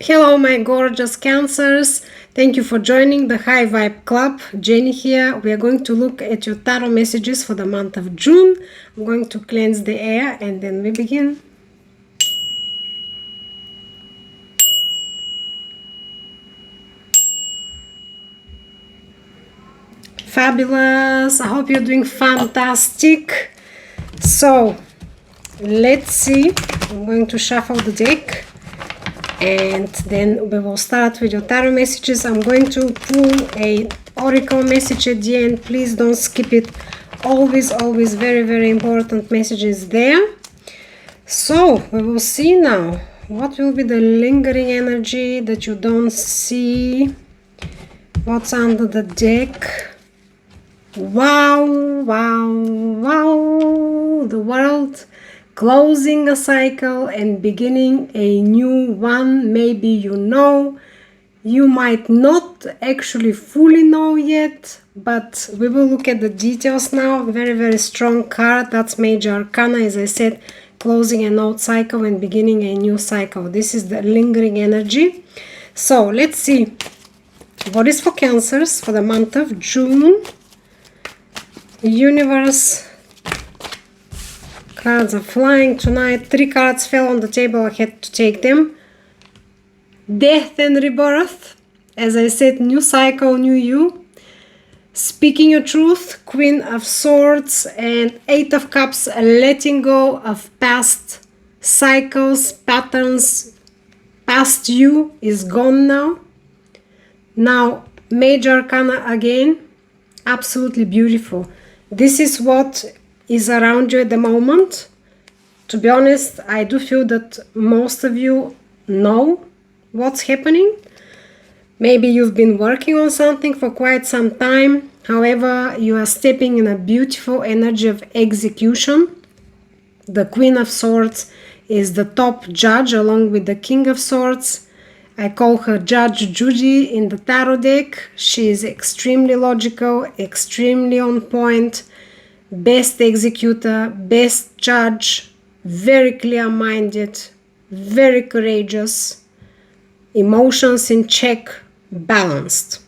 Hello, my gorgeous Cancers. Thank you for joining the High Vibe Club. Jenny here. We are going to look at your tarot messages for the month of June. I'm going to cleanse the air and then we begin. Fabulous. I hope you're doing fantastic. So, let's see. I'm going to shuffle the deck. And then we will start with your tarot messages. I'm going to pull a oracle message at the end. Please don't skip it. Always very, very important messages there. So we will see now what will be the lingering energy that you don't see. What's under the deck? Wow. The world. Closing a cycle and beginning a new one. Maybe you know, you might not actually fully know yet, but we will look at the details now. Very, very strong card. That's Major Arcana, as I said, closing an old cycle and beginning a new cycle. This is the lingering energy. So let's see what is for Cancers for the month of June. Universe. Cards are flying tonight. 3 cards fell on the table. I had to take them. Death and rebirth. As I said, new cycle, new you. Speaking your truth. Queen of Swords and 8 of Cups. Letting go of past cycles, patterns. Past you is gone now. Now, Major Arcana again. Absolutely beautiful. This is what is around you at the moment. To be honest, I do feel that most of you know what's happening. Maybe you've been working on something for quite some time. However, you are stepping in a beautiful energy of execution. The Queen of Swords is the top judge along with the King of Swords. I call her Judge Judy in the tarot deck. She is extremely logical, extremely on point. Best executor, best judge, very clear-minded, very courageous, emotions in check, balanced.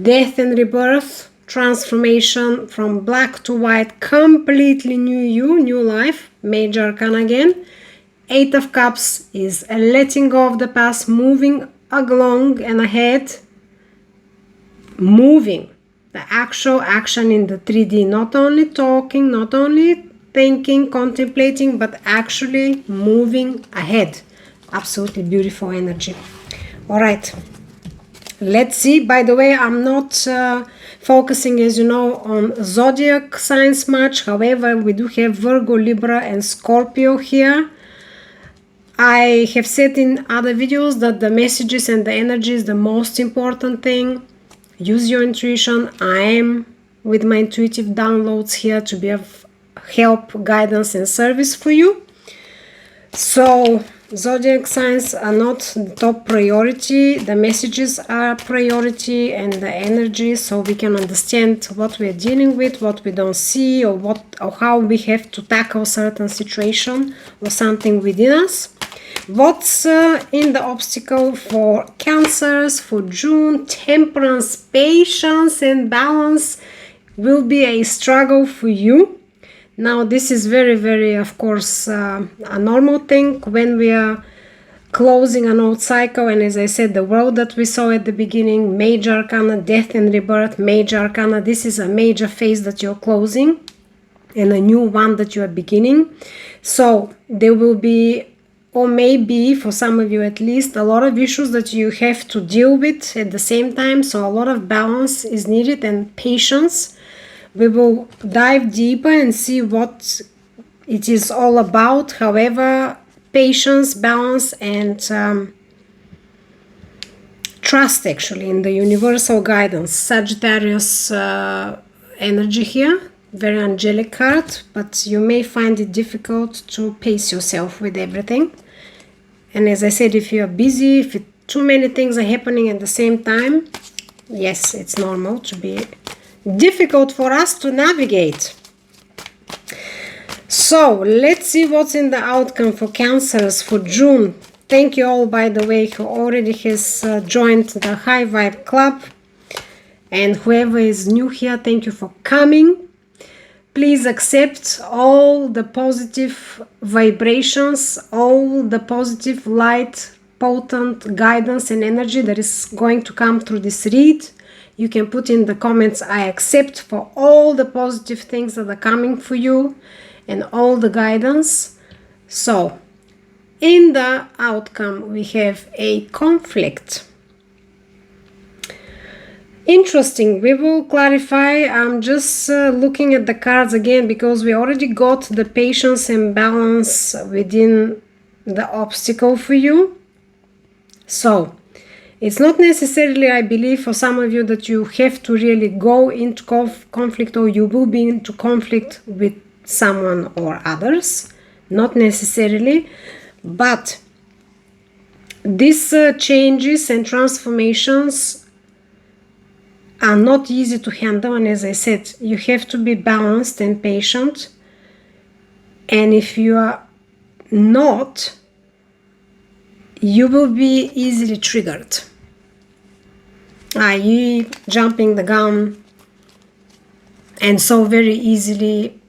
Death and rebirth, transformation from black to white, completely new you, new life, Major Arcana again. 8 of Cups is a letting go of the past, moving along and ahead, moving. The actual action in the 3D, not only talking, not only thinking, contemplating, but actually moving ahead. Absolutely beautiful energy. All right, let's see. By the way, I'm not focusing, as you know, on zodiac signs much. However, we do have Virgo, Libra, and Scorpio here. I have said in other videos that the messages and the energy is the most important thing. Use your intuition. I am with my intuitive downloads here to be of help, guidance, and service for you. So, zodiac signs are not the top priority. The messages are priority and the energy, so we can understand what we are dealing with, what we don't see, or how we have to tackle certain situation or something within us. What's in the obstacle for Cancers for June? Temperance, patience, and balance will be a struggle for you. Now, this is very, very, of course, a normal thing when we are closing an old cycle. And as I said, the world that we saw at the beginning, Major Arcana, Death and Rebirth, Major Arcana, this is a major phase that you're closing and a new one that you are beginning. So there will be, or maybe for some of you at least, a lot of issues that you have to deal with at the same time. So a lot of balance is needed and patience. We will dive deeper and see what it is all about. However, patience, balance, and trust actually in the universal guidance. Sagittarius energy here. Very angelic card, but you may find it difficult to pace yourself with everything. And as I said, if you are busy, if too many things are happening at the same time, yes, it's normal to be difficult for us to navigate. So let's see what's in the outcome for Cancers for June. Thank you all, by the way, who already has joined the High Vibe Club. And whoever is new here, thank you for coming. Please accept all the positive vibrations, all the positive light, potent guidance and energy that is going to come through this read. You can put in the comments, I accept, for all the positive things that are coming for you and all the guidance. So, in the outcome, we have a conflict. Interesting. We will clarify. I'm just looking at the cards again because we already got the patience and balance within the obstacle for you. So, it's not necessarily, I believe, for some of you that you have to really go into conflict, or you will be into conflict with someone or others. Not necessarily. But these changes and transformations are not easy to handle, and as I said, you have to be balanced and patient. And if you are not, you will be easily triggered, i.e. jumping the gun, and so very easily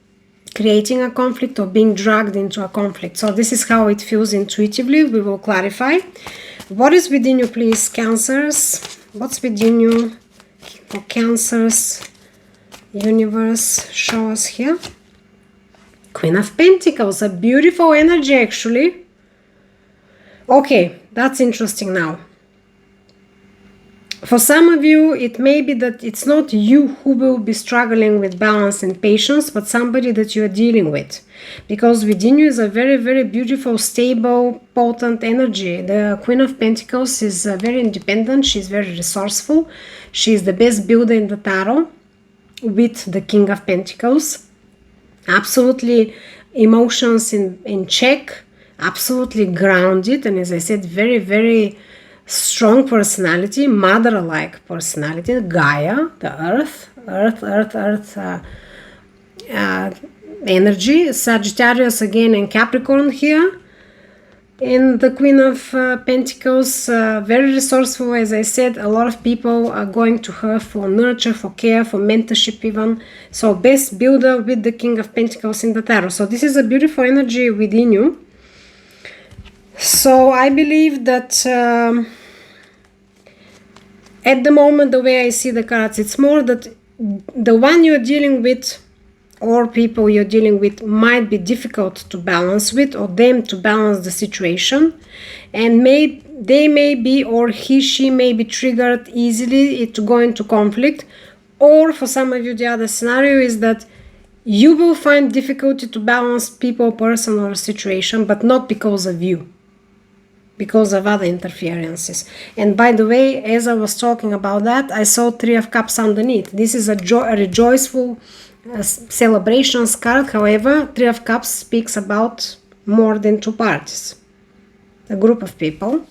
creating a conflict or being dragged into a conflict. So this is how it feels intuitively. We will clarify. What is within you, please, Cancers? What's within you for Cancers? Universe, show us here. Queen of Pentacles, a beautiful energy actually. Okay, that's interesting now. For some of you, it may be that it's not you who will be struggling with balance and patience, but somebody that you are dealing with. Because within you is a very, very beautiful, stable, potent energy. The Queen of Pentacles is very independent. She's very resourceful. She's the best builder in the tarot with the King of Pentacles. Absolutely emotions in check. Absolutely grounded. And as I said, very, very strong personality, mother-like personality. Gaia, the earth energy. Sagittarius again and Capricorn here. In the Queen of Pentacles, very resourceful, as I said. A lot of people are going to her for nurture, for care, for mentorship even. So best builder with the King of Pentacles in the tarot. So this is a beautiful energy within you. So I believe that at the moment, the way I see the cards, it's more that the one you're dealing with or people you're dealing with might be difficult to balance with, or them to balance the situation, and they may be, or she may be triggered easily to go into conflict. Or for some of you, the other scenario is that you will find difficulty to balance people, person, or situation, but not because of you, because of other interferences. And by the way, as I was talking about that, I saw Three of Cups underneath. This is a rejoiceful celebrations card. However, Three of Cups speaks about more than two parties, a group of people,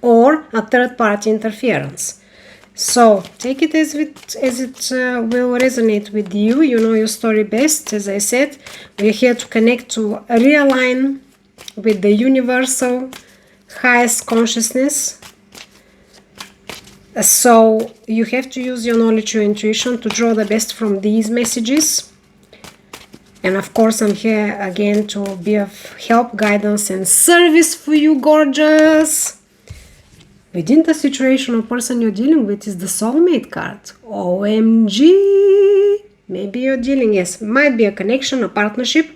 or a third party interference. So take it as it will resonate with you. You know your story best. As I said, we're here to connect, to realign with the universal highest consciousness. So you have to use your knowledge, your intuition to draw the best from these messages. And of course, I'm here again to be of help, guidance, and service for you, gorgeous. Within the situation or person you're dealing with is the soulmate card. OMG! Maybe you're dealing, yes, might be a connection, a partnership.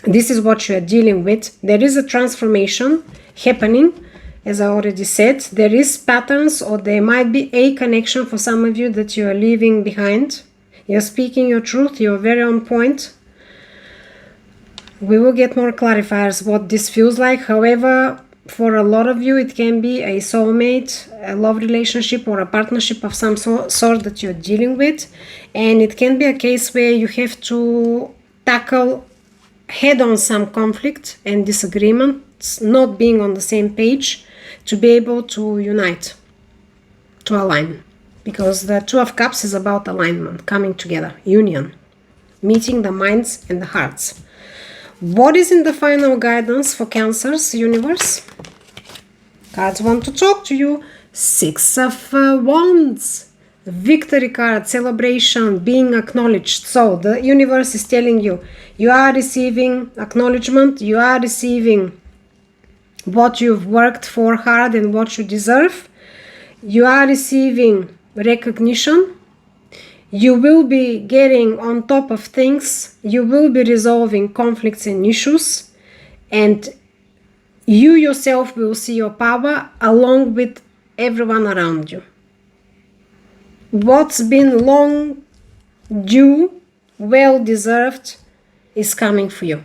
This is what you are dealing with. There is a transformation happening. As I already said, there is patterns, or there might be a connection for some of you that you are leaving behind. You're speaking your truth. You're very on point. We will get more clarifiers what this feels like. However, for a lot of you, it can be a soulmate, a love relationship, or a partnership of some sort that you're dealing with. And it can be a case where you have to tackle head-on some conflict and disagreements, not being on the same page, to be able to unite, to align. Because the Two of Cups is about alignment, coming together, union, meeting the minds and the hearts. What is in the final guidance for Cancer's universe? Cards want to talk to you. Six of Wands. Victory card, celebration, being acknowledged. So the universe is telling you, you are receiving acknowledgement, you are receiving what you've worked for hard and what you deserve. You are receiving recognition. You will be getting on top of things. You will be resolving conflicts and issues. And you yourself will see your power along with everyone around you. What's been long due, well deserved, is coming for you.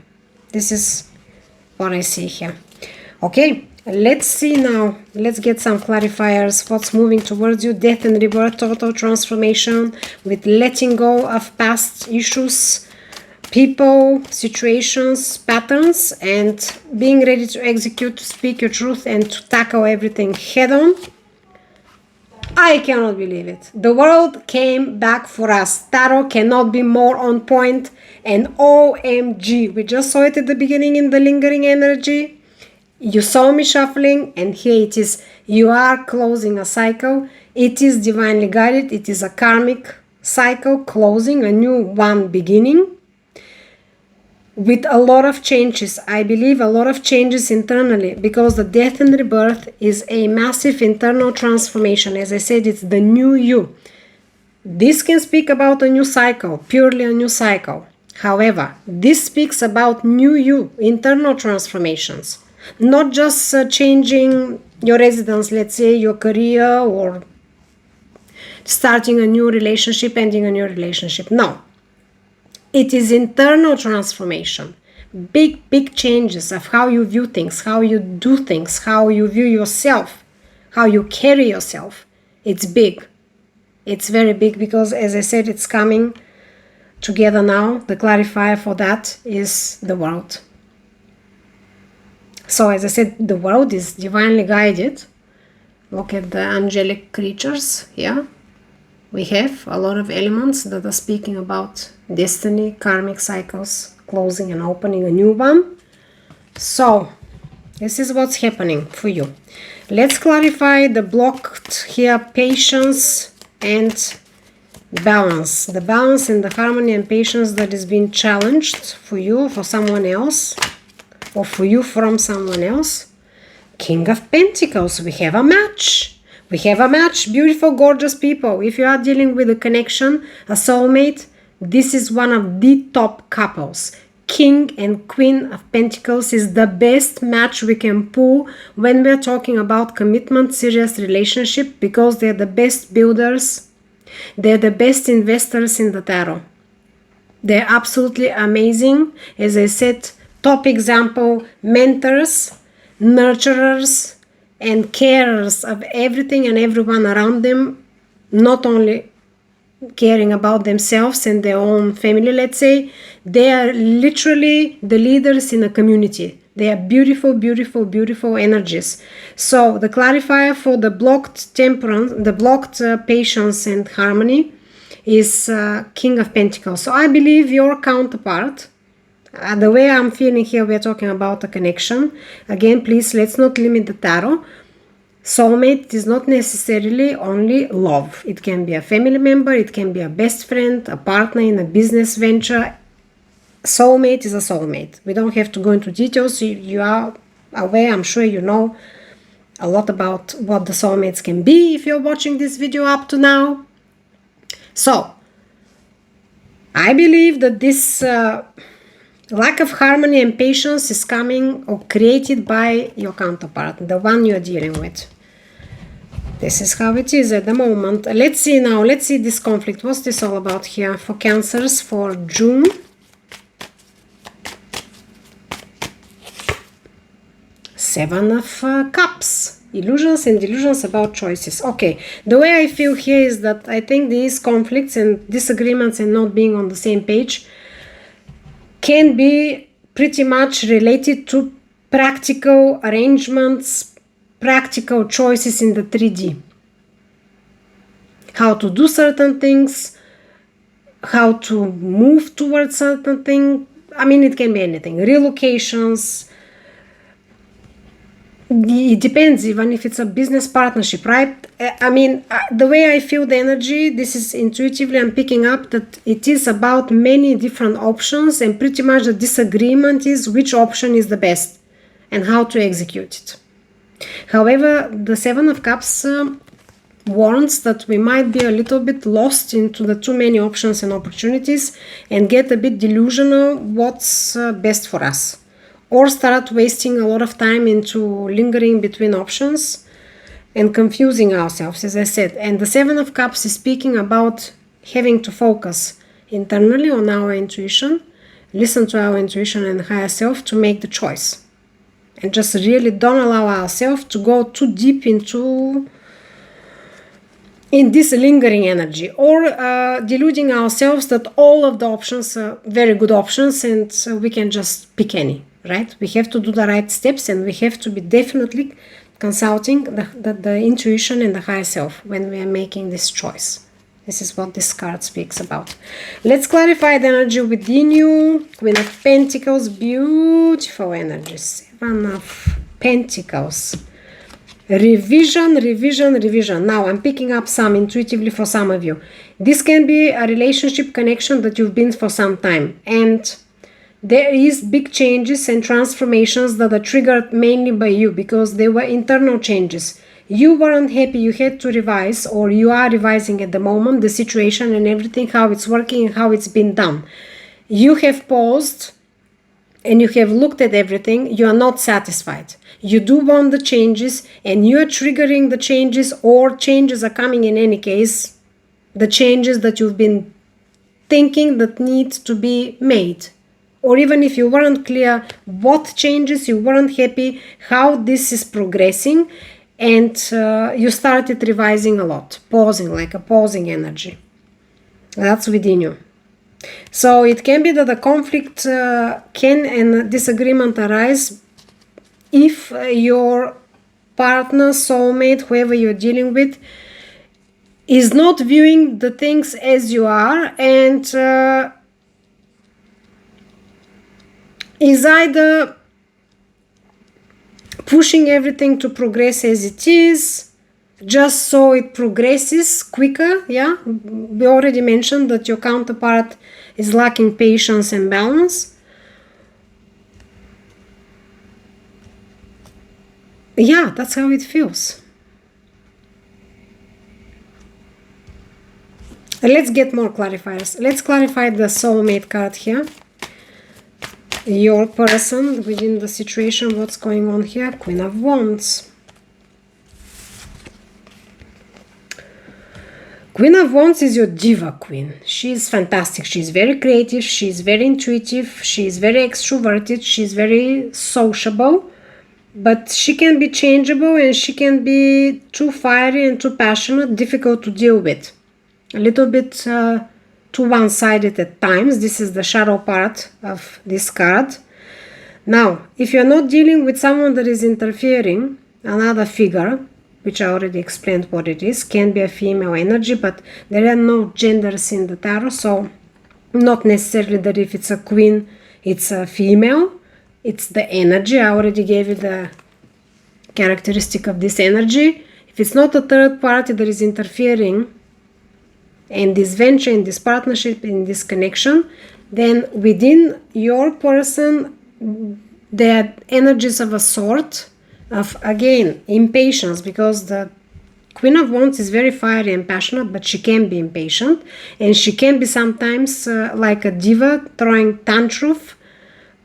This is what I see here. Okay, let's see now. Let's get some clarifiers. What's moving towards you? Death and rebirth, total transformation with letting go of past issues, people, situations, patterns, and being ready to execute, to speak your truth, and to tackle everything head on. I cannot believe it. The world came back for us. Tarot cannot be more on point. And OMG, we just saw it at the beginning in the lingering energy. You saw me shuffling, and here it is. You are closing a cycle. It is divinely guided. It is a karmic cycle, closing a new one, beginning. With a lot of changes, I believe a lot of changes internally, because the death and rebirth is a massive internal transformation. As I said, it's the new you. This can speak about a new cycle, purely a new cycle. However, this speaks about new you, internal transformations. Not just changing your residence, let's say your career, or starting a new relationship, ending a new relationship. No. It is internal transformation. Big, big changes of how you view things, how you do things, how you view yourself, how you carry yourself. It's big. It's very big because, as I said, it's coming together now. The clarifier for that is the world. So, as I said, the world is divinely guided. Look at the angelic creatures here. We have a lot of elements that are speaking about destiny, karmic cycles, closing and opening a new one. So, this is what's happening for you. Let's clarify the blocked here, patience and balance. The balance and the harmony and patience that is being challenged for you, for someone else, or for you from someone else. King of Pentacles, we have a match. We have a match, beautiful, gorgeous people. If you are dealing with a connection, a soulmate, this is one of the top couples. King and Queen of Pentacles is the best match we can pull when we're talking about commitment, serious relationship, because they're the best builders. They're the best investors in the tarot. They're absolutely amazing. As I said, top example, mentors, nurturers, and carers of everything and everyone around them, not only caring about themselves and their own family, let's say. They are literally the leaders in a community. They are beautiful, beautiful, beautiful energies. So the clarifier for the blocked temperance, the blocked patience and harmony is King of Pentacles. So I believe your counterpart, the way I'm feeling here, we're talking about a connection. Again, please, let's not limit the tarot. Soulmate is not necessarily only love. It can be a family member, it can be a best friend, a partner in a business venture. Soulmate is a soulmate. We don't have to go into details. You are aware, I'm sure you know a lot about what the soulmates can be if you're watching this video up to now. So, I believe that this lack of harmony and patience is coming or created by your counterpart, the one you're dealing with. This is how it is at the moment. Let's see now. Let's see this conflict. What's this all about here for Cancers for June? Seven of Cups. Illusions and delusions about choices. Okay, the way I feel here is that I think these conflicts and disagreements and not being on the same page can be pretty much related to practical arrangements, practical choices in the 3D. How to do certain things, how to move towards certain thing, I mean, it can be anything. Relocations. It depends, even if it's a business partnership, right? I mean, the way I feel the energy, this is intuitively, I'm picking up that it is about many different options, and pretty much the disagreement is which option is the best and how to execute it. However, the Seven of Cups warns that we might be a little bit lost into the too many options and opportunities and get a bit delusional what's best for us, or start wasting a lot of time into lingering between options and confusing ourselves, as I said. And the Seven of Cups is speaking about having to focus internally on our intuition, listen to our intuition and higher self to make the choice, and just really don't allow ourselves to go too deep in this lingering energy, or deluding ourselves that all of the options are very good options and we can just pick any, right? We have to do the right steps, and we have to be definitely consulting the intuition and the higher self when we are making this choice. This is what this card speaks about. Let's clarify the energy within you. Queen of Pentacles, beautiful energy. Seven of Pentacles. Revision, revision, revision. Now I'm picking up some intuitively for some of you. This can be a relationship connection that you've been for some time, and there is big changes and transformations that are triggered mainly by you because they were internal changes. You weren't happy, you had to revise, or you are revising at the moment the situation and everything, how it's working and how it's been done. You have paused and you have looked at everything. You are not satisfied. You do want the changes, and you are triggering the changes, or changes are coming in any case. The changes that you've been thinking that need to be made. Or even if you weren't clear what changes, you weren't happy, how this is progressing, and you started revising a lot, pausing, like a pausing energy. That's within you. So it can be that the conflict and disagreement arise if your partner, soulmate, whoever you're dealing with, is not viewing the things as you are, and is either pushing everything to progress as it is, just so it progresses quicker. Yeah, we already mentioned that your counterpart is lacking patience and balance. Yeah, that's how it feels. Let's get more clarifiers. Let's clarify the soulmate card here. Your person within the situation, what's going on here? Queen of Wands. Queen of Wands is your diva queen. She's fantastic. She's very creative. She's very intuitive. She's very extroverted. She's very sociable. But she can be changeable, and she can be too fiery and too passionate, difficult to deal with. A little bit too one-sided at times. This is the shadow part of this card. Now, if you're not dealing with someone that is interfering, another figure, which I already explained what it is, can be a female energy, but there are no genders in the tarot, so not necessarily that if it's a queen, it's a female. It's the energy. I already gave you the characteristic of this energy. If it's not a third party that is interfering in this venture, in this partnership, in this connection, then within your person, there are energies of a sort of, again, impatience, because the Queen of Wands is very fiery and passionate, but she can be impatient, and she can be sometimes like a diva, throwing tantrum.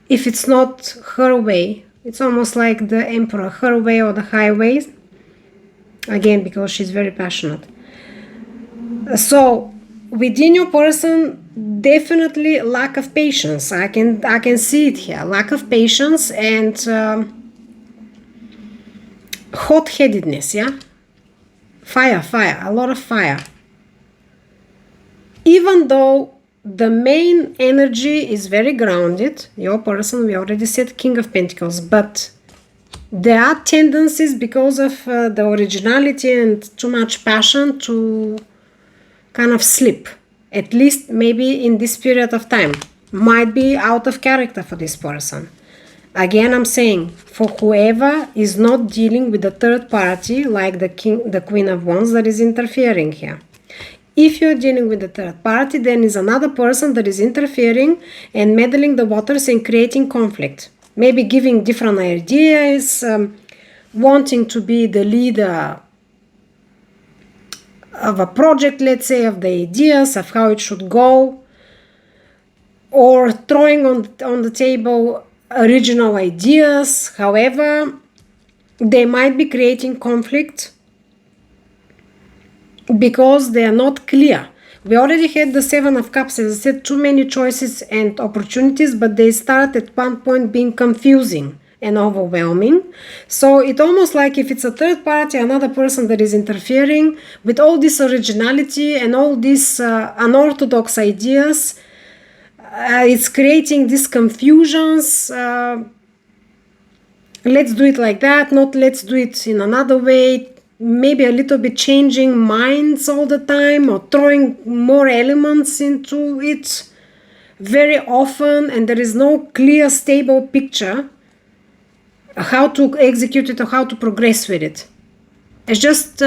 If it's not her way, it's almost like the emperor, her way or the highway. Again, because she's very passionate. So within your person, definitely lack of patience. I can see it here. Lack of patience and hot-headedness, yeah? Fire, a lot of fire. Even though the main energy is very grounded, your person, we already said King of Pentacles, but there are tendencies because of the originality and too much passion to kind of slip, at least maybe in this period of time. might be out of character for this person. Again, I'm saying, for whoever is not dealing with the third party, like the Queen of Wands that is interfering here. If you're dealing with the third party, then is another person that is interfering and meddling the waters and creating conflict. Maybe giving different ideas, wanting to be the leader of a project, let's say, of the ideas of how it should go, or throwing on the table original ideas. However, they might be creating conflict because they are not clear. We already had the Seven of Cups, as I said, too many choices and opportunities, but they start at one point being confusing and overwhelming. So it's almost like if it's a third party, another person that is interfering with all this originality and all these unorthodox ideas, it's creating these confusions. Let's do it like that, not let's do it in another way. Maybe a little bit changing minds all the time, or throwing more elements into it very often, and there is no clear, stable picture how to execute it or how to progress with it. It just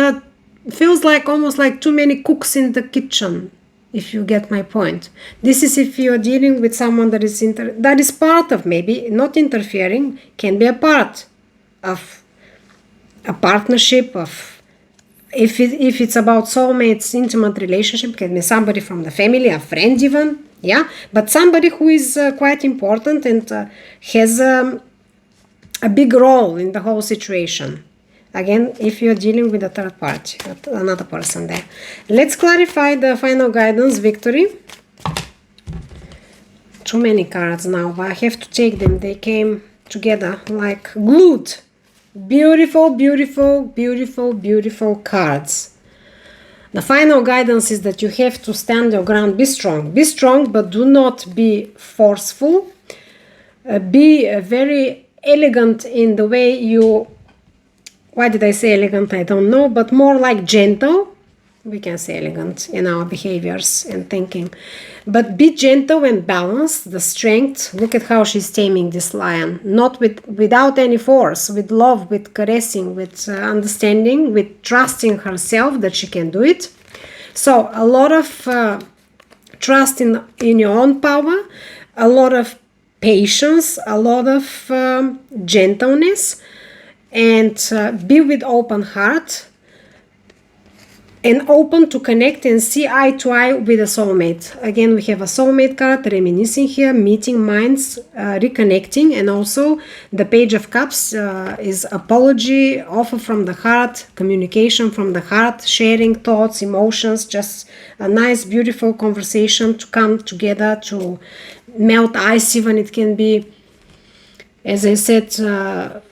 feels like almost like too many cooks in the kitchen, if you get my point. This is if you're dealing with someone that is part of, maybe not interfering, can be a part of a partnership, of if it's about soulmates, intimate relationship, can be somebody from the family, a friend even, yeah, but somebody who is quite important and has a big role in the whole situation. Again, if you're dealing with a third party, another person there. Let's clarify the final guidance, victory. Too many cards now, but I have to take them. They came together like glued. Beautiful, beautiful, beautiful, beautiful cards. The final guidance is that you have to stand your ground. Be strong, but do not be forceful. Be very elegant in the way you, why did I say elegant? I don't know, but more like gentle. We can say elegant in our behaviors and thinking. But be gentle and balanced. The strength, look at how she's taming this lion. Not without any force, with love, with caressing, with understanding, with trusting herself that she can do it. So a lot of trust in your own power, a lot of patience, a lot of gentleness, and be with open heart and open to connect and see eye to eye with a soulmate. Again, we have a soulmate card reminiscing here, meeting minds, reconnecting, and also the Page of Cups is apology, offer from the heart, communication from the heart, sharing thoughts, emotions, just a nice, beautiful conversation to come together, to melt ice even. It can be, as I said,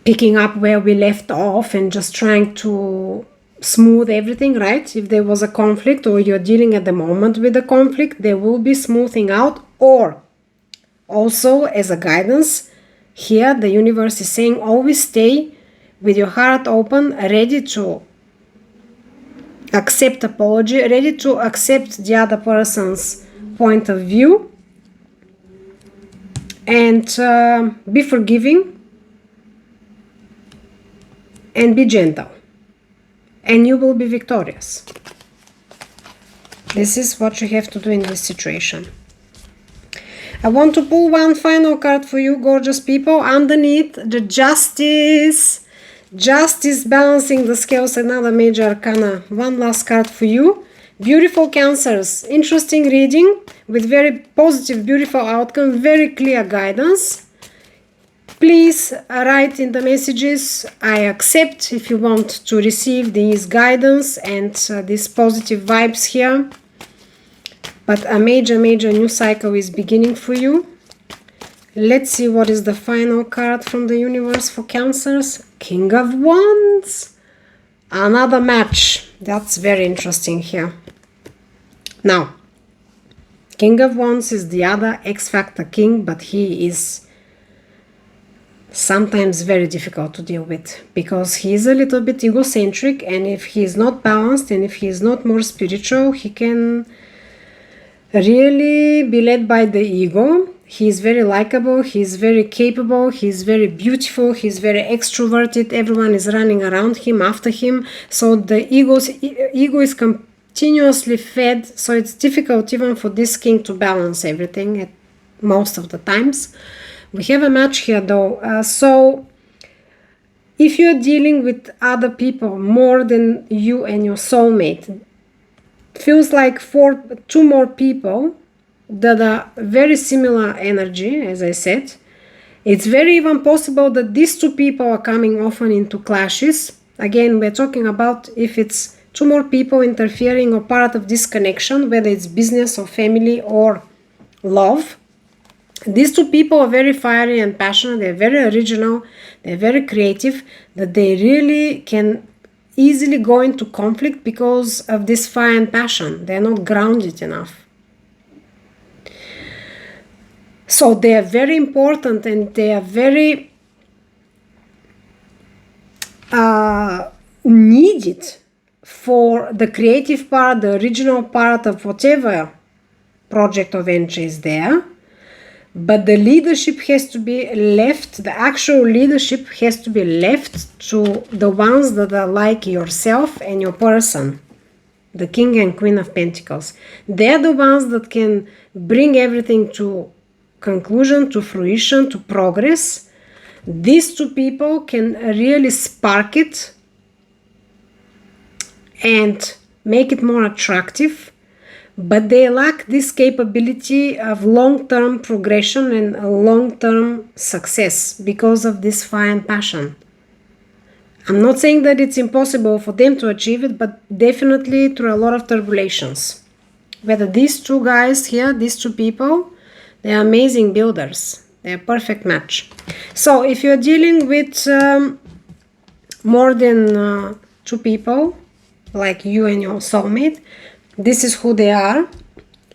picking up where we left off and just trying to smooth everything, right? If there was a conflict or you're dealing at the moment with a conflict, there will be smoothing out. Or also as a guidance, here the universe is saying always stay with your heart open, ready to accept apology, ready to accept the other person's point of view, and be forgiving and be gentle, and you will be victorious. This is what you have to do in this situation. I want to pull one final card for you, gorgeous people. Underneath, the Justice. Justice, balancing the scales, another major arcana. One last card for you. Beautiful Cancers. Interesting reading with very positive, beautiful outcome, very clear guidance. Please write in the messages, I accept, if you want to receive these guidance and these positive vibes here. But a major new cycle is beginning for you. Let's see what is the final card from the universe for Cancers. King of Wands. Another match. That's very interesting here. Now, King of Wands is the other X-Factor king, but he is sometimes very difficult to deal with because he is a little bit egocentric, and if he is not balanced and if he is not more spiritual, he can really be led by the ego. He's very likable, he's very capable, he's very beautiful, he's very extroverted. Everyone is running around him, after him. So the ego is continuously fed. So it's difficult even for this king to balance everything at most of the times. We have a match here though. So if you're dealing with other people more than you and your soulmate, feels like two more people that are very similar energy, as I said. It's very even possible that these two people are coming often into clashes. Again, we're talking about if it's two more people interfering or part of this connection, whether it's business or family or love. These two people are very fiery and passionate. They're very original. They're very creative. That they really can easily go into conflict because of this fire and passion. They're not grounded enough. So they are very important and they are very needed for the creative part, the original part of whatever project or venture is there. But the leadership has to be left, the actual leadership has to be left to the ones that are like yourself and your person, the King and Queen of Pentacles. They're the ones that can bring everything to conclusion, to fruition, to progress. These two people can really spark it and make it more attractive. But they lack this capability of long-term progression and long-term success because of this fire and passion. I'm not saying that it's impossible for them to achieve it, but definitely through a lot of turbulations. Whether these two guys here, these two people, they're amazing builders. They're a perfect match. So if you're dealing with more than two people, like you and your soulmate, this is who they are.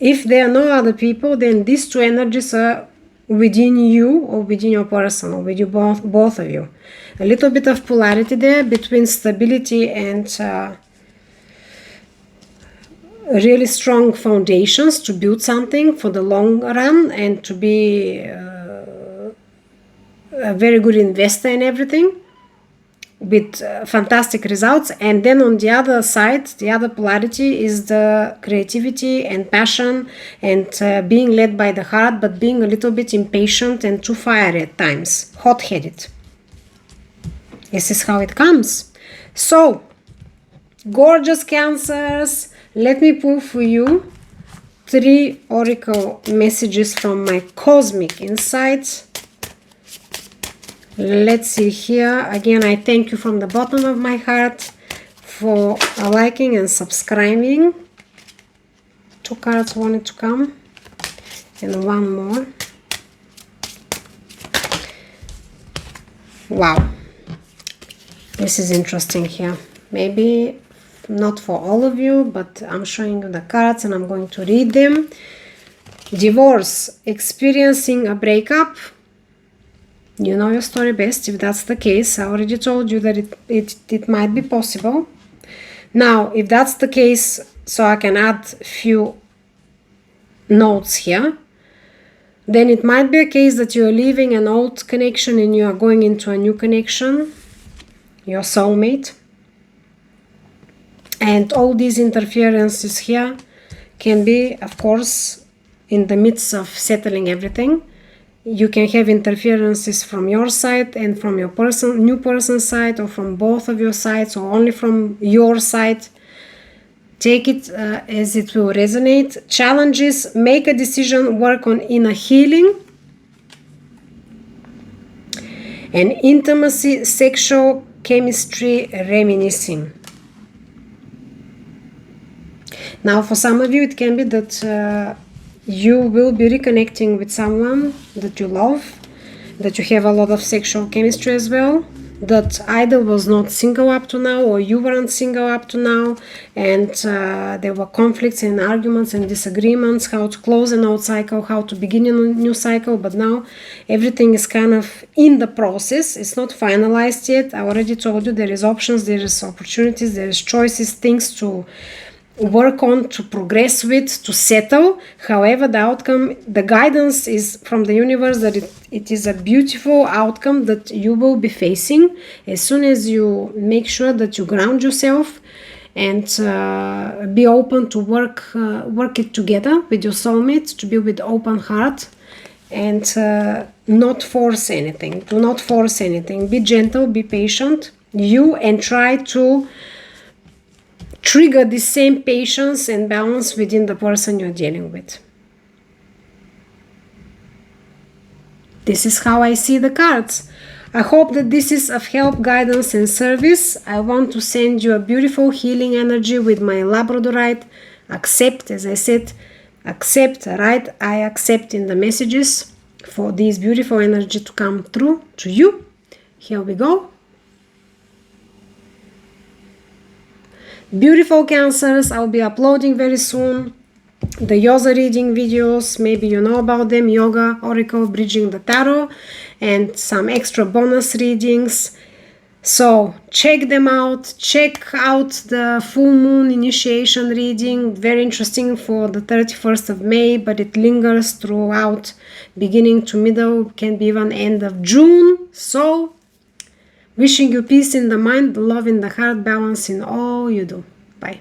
If there are no other people, then these two energies are within you or within your person or with you both of you. A little bit of polarity there between stability and really strong foundations to build something for the long run and to be a very good investor in everything, with fantastic results. And then on the other side, the other polarity is the creativity and passion and being led by the heart, but being a little bit impatient and too fiery at times, hot-headed. This is how it comes. So, gorgeous Cancers, let me pull for you 3 oracle messages from my cosmic insights. Let's see here. Again, I thank you from the bottom of my heart for liking and subscribing. 2 cards wanted to come and 1 more. Wow, this is interesting here. Maybe not for all of you, but I'm showing you the cards and I'm going to read them. Divorce, experiencing a breakup. You know your story best if that's the case. I already told you that it might be possible. Now, if that's the case, so I can add a few notes here, then it might be a case that you are leaving an old connection and you are going into a new connection, your soulmate. And all these interferences here can be, of course, in the midst of settling everything. You can have interferences from your side and from your new person's side, or from both of your sides, or only from your side. Take it as it will resonate. Challenges, make a decision, work on inner healing. And intimacy, sexual chemistry, reminiscing. Now, for some of you, it can be that you will be reconnecting with someone that you love, that you have a lot of sexual chemistry as well, that either was not single up to now or you weren't single up to now, and there were conflicts and arguments and disagreements, how to close an old cycle, how to begin a new cycle, but now everything is kind of in the process. It's not finalized yet. I already told you there is options, there is opportunities, there is choices, things to work on, to progress with, to settle. However, the outcome, the guidance is from the universe that it is a beautiful outcome that you will be facing as soon as you make sure that you ground yourself and be open to work it together with your soulmate, to be with open heart and not force anything. Do not force anything. Be gentle, be patient, and try to trigger the same patience and balance within the person you're dealing with. This is how I see the cards. I hope that this is of help, guidance, and service. I want to send you a beautiful healing energy with my Labradorite. Accept, as I said, accept, right? I accept in the messages for this beautiful energy to come through to you. Here we go. Beautiful Cancers, I'll be uploading very soon the yoga reading videos. Maybe you know about them: yoga, oracle, bridging the tarot, and some extra bonus readings. So check them out. Check out the full moon initiation reading. Very interesting for the 31st of May, but it lingers throughout, beginning to middle, can be even end of June. So wishing you peace in the mind, love in the heart, balance in all you do.